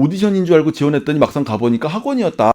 오디션인 줄 알고 지원했더니 막상 가보니까 학원이었다.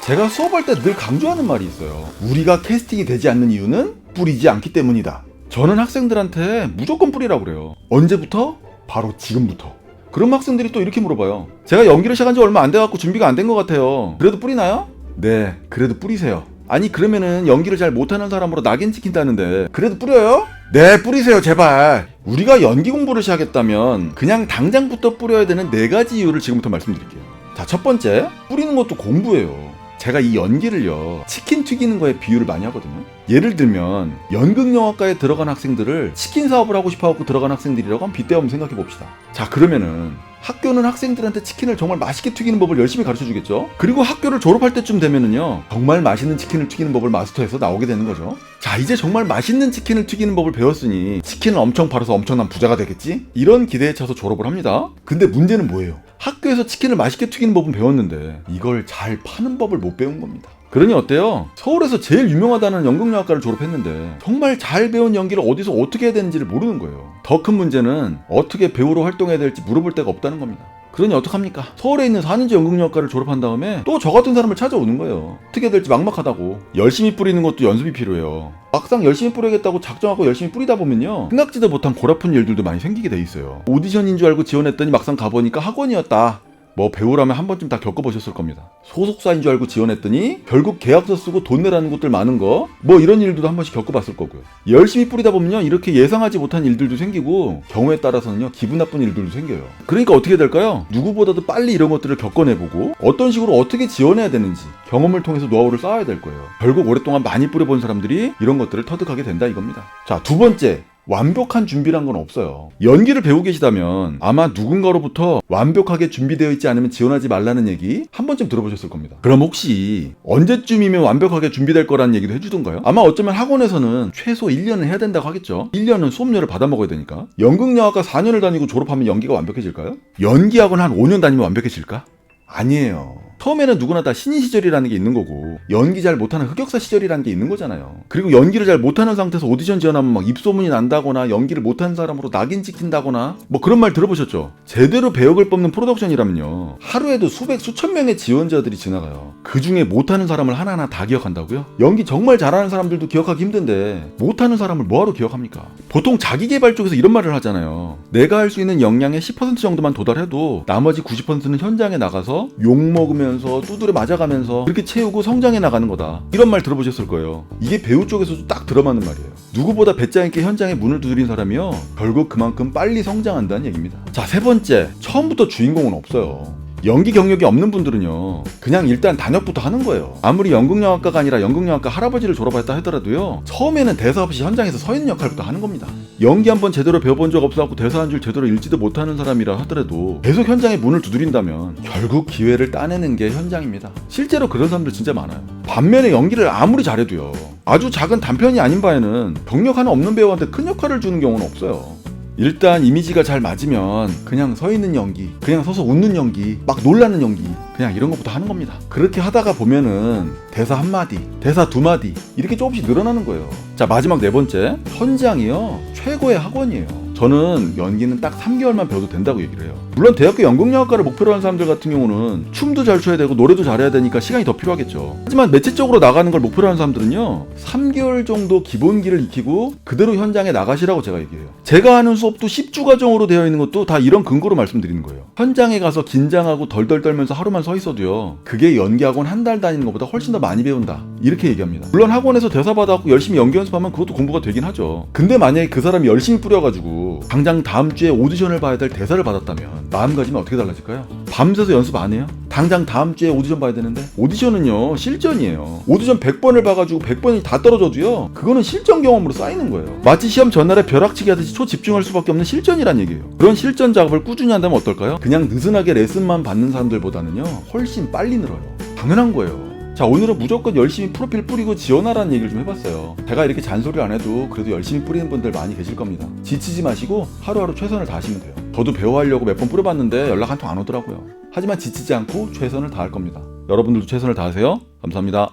제가 수업할 때 늘 강조하는 말이 있어요. 우리가 캐스팅이 되지 않는 이유는 뿌리지 않기 때문이다. 저는 학생들한테 무조건 뿌리라고 그래요. 언제부터? 바로 지금부터. 그럼 학생들이 또 이렇게 물어봐요. 제가 연기를 시작한 지 얼마 안 돼갖고 준비가 안 된 것 같아요. 그래도 뿌리나요? 네, 그래도 뿌리세요. 아니 그러면은 연기를 잘 못하는 사람으로 낙인 찍힌다는데 그래도 뿌려요? 네, 뿌리세요 제발. 우리가 연기 공부를 시작했다면 그냥 당장부터 뿌려야 되는 4가지 이유를 지금부터 말씀드릴게요. 자, 첫 번째, 뿌리는 것도 공부예요. 제가 이 연기를요, 치킨 튀기는 거에 비유를 많이 하거든요. 예를 들면 연극영화과에 들어간 학생들을 치킨 사업을 하고 싶어갖고 들어간 학생들이라고 한번 빗대어 한번 생각해 봅시다. 자, 그러면은 학교는 학생들한테 치킨을 정말 맛있게 튀기는 법을 열심히 가르쳐 주겠죠. 그리고 학교를 졸업할 때쯤 되면은요, 정말 맛있는 치킨을 튀기는 법을 마스터해서 나오게 되는 거죠. 자, 이제 정말 맛있는 치킨을 튀기는 법을 배웠으니 치킨을 엄청 팔아서 엄청난 부자가 되겠지? 이런 기대에 차서 졸업을 합니다. 근데 문제는 뭐예요? 학교에서 치킨을 맛있게 튀기는 법은 배웠는데 이걸 잘 파는 법을 못 배운 겁니다. 그러니 어때요? 서울에서 제일 유명하다는 연극영화과를 졸업했는데 정말 잘 배운 연기를 어디서 어떻게 해야 되는지를 모르는 거예요. 더 큰 문제는 어떻게 배우로 활동해야 될지 물어볼 데가 없다는 겁니다. 그러니 어떡합니까? 서울에 있는 4년제 연극영화과를 졸업한 다음에 또 저 같은 사람을 찾아오는 거예요. 어떻게 해야 될지 막막하다고. 열심히 뿌리는 것도 연습이 필요해요. 막상 열심히 뿌려야겠다고 작정하고 열심히 뿌리다 보면요, 생각지도 못한 골아픈 일들도 많이 생기게 돼 있어요. 오디션인 줄 알고 지원했더니 막상 가보니까 학원이었다. 뭐 배우라면 한 번쯤 다 겪어보셨을 겁니다. 소속사인 줄 알고 지원했더니 결국 계약서 쓰고 돈 내라는 곳들 많은 거, 뭐 이런 일들도 한 번씩 겪어봤을 거고요. 열심히 뿌리다 보면요, 이렇게 예상하지 못한 일들도 생기고 경우에 따라서는요, 기분 나쁜 일들도 생겨요. 그러니까 어떻게 될까요? 누구보다도 빨리 이런 것들을 겪어내보고 어떤 식으로 어떻게 지원해야 되는지 경험을 통해서 노하우를 쌓아야 될 거예요. 결국 오랫동안 많이 뿌려본 사람들이 이런 것들을 터득하게 된다 이겁니다. 자, 두 번째, 완벽한 준비란 건 없어요. 연기를 배우고 계시다면 아마 누군가로부터 완벽하게 준비되어 있지 않으면 지원하지 말라는 얘기 한 번쯤 들어보셨을 겁니다. 그럼 혹시 언제쯤이면 완벽하게 준비될 거라는 얘기도 해주던가요? 아마 어쩌면 학원에서는 최소 1년은 해야 된다고 하겠죠. 1년은 수업료를 받아 먹어야 되니까. 연극영화과 4년을 다니고 졸업하면 연기가 완벽해질까요? 연기학원 한 5년 다니면 완벽해질까? 아니에요. 처음에는 누구나 다 신인 시절이라는 게 있는 거고 연기 잘 못하는 흑역사 시절이라는 게 있는 거잖아요. 그리고 연기를 잘 못하는 상태에서 오디션 지원하면 막 입소문이 난다거나 연기를 못하는 사람으로 낙인 찍힌다거나 뭐 그런 말 들어보셨죠? 제대로 배역을 뽑는 프로덕션이라면요, 하루에도 수백 수천 명의 지원자들이 지나가요. 그 중에 못하는 사람을 하나하나 다 기억한다고요? 연기 정말 잘하는 사람들도 기억하기 힘든데 못하는 사람을 뭐하러 기억합니까? 보통 자기계발 쪽에서 이런 말을 하잖아요. 내가 할 수 있는 역량의 10% 정도만 도달해도 나머지 90%는 현장에 나가서 욕먹으면 두드려 맞아가면서 그렇게 채우고 성장해 나가는 거다. 이런 말 들어보셨을 거예요. 이게 배우 쪽에서도 딱 들어맞는 말이에요. 누구보다 배짱 있게 현장에 문을 두드린 사람이요, 결국 그만큼 빨리 성장한다는 얘기입니다. 자, 세 번째, 처음부터 주인공은 없어요. 연기 경력이 없는 분들은요, 그냥 일단 단역부터 하는 거예요. 아무리 연극영화과가 아니라 연극영화과 할아버지를 졸업했다 하더라도요, 처음에는 대사 없이 현장에서 서 있는 역할부터 하는 겁니다. 연기 한번 제대로 배워본 적 없어갖고 대사 한 줄 제대로 읽지도 못하는 사람이라 하더라도 계속 현장에 문을 두드린다면 결국 기회를 따내는 게 현장입니다. 실제로 그런 사람들 진짜 많아요. 반면에 연기를 아무리 잘해도요, 아주 작은 단편이 아닌 바에는 경력 하나 없는 배우한테 큰 역할을 주는 경우는 없어요. 일단 이미지가 잘 맞으면 그냥 서 있는 연기, 그냥 서서 웃는 연기, 막 놀라는 연기, 그냥 이런 것부터 하는 겁니다. 그렇게 하다가 보면은 대사 한마디, 대사 두마디 이렇게 조금씩 늘어나는 거예요. 자, 마지막 네 번째, 현장이요, 최고의 학원이에요. 저는 연기는 딱 3개월만 배워도 된다고 얘기를 해요. 물론 대학교 연극영화과를 목표로 하는 사람들 같은 경우는 춤도 잘 춰야 되고 노래도 잘해야 되니까 시간이 더 필요하겠죠. 하지만 매체적으로 나가는 걸 목표로 하는 사람들은요, 3개월 정도 기본기를 익히고 그대로 현장에 나가시라고 제가 얘기해요. 제가 하는 수업도 10주 과정으로 되어 있는 것도 다 이런 근거로 말씀드리는 거예요. 현장에 가서 긴장하고 덜덜 떨면서 하루만 서 있어도요, 그게 연기학원 한 달 다니는 것보다 훨씬 더 많이 배운다, 이렇게 얘기합니다. 물론 학원에서 대사 받아갖고 열심히 연기 연습하면 그것도 공부가 되긴 하죠. 근데 만약에 그 사람이 열심히 뿌려가지고 당장 다음 주에 오디션을 봐야 될 대사를 받았다면 마음가짐이 어떻게 달라질까요? 밤새서 연습 안 해요? 당장 다음 주에 오디션 봐야 되는데? 오디션은요, 실전이에요. 오디션 100번을 봐가지고 100번이 다 떨어져도요, 그거는 실전 경험으로 쌓이는 거예요. 마치 시험 전날에 벼락치기 하듯이 초집중할 수밖에 없는 실전이란 얘기예요. 그런 실전 작업을 꾸준히 한다면 어떨까요? 그냥 느슨하게 레슨만 받는 사람들보다는요, 훨씬 빨리 늘어요. 당연한 거예요. 자, 오늘은 무조건 열심히 프로필 뿌리고 지원하라는 얘기를 좀 해봤어요. 제가 이렇게 잔소리를 안 해도 그래도 열심히 뿌리는 분들 많이 계실 겁니다. 지치지 마시고 하루하루 최선을 다하시면 돼요. 저도 배워하려고 몇 번 뿌려봤는데 연락 한 통 안 오더라고요. 하지만 지치지 않고 최선을 다할 겁니다. 여러분들도 최선을 다하세요. 감사합니다.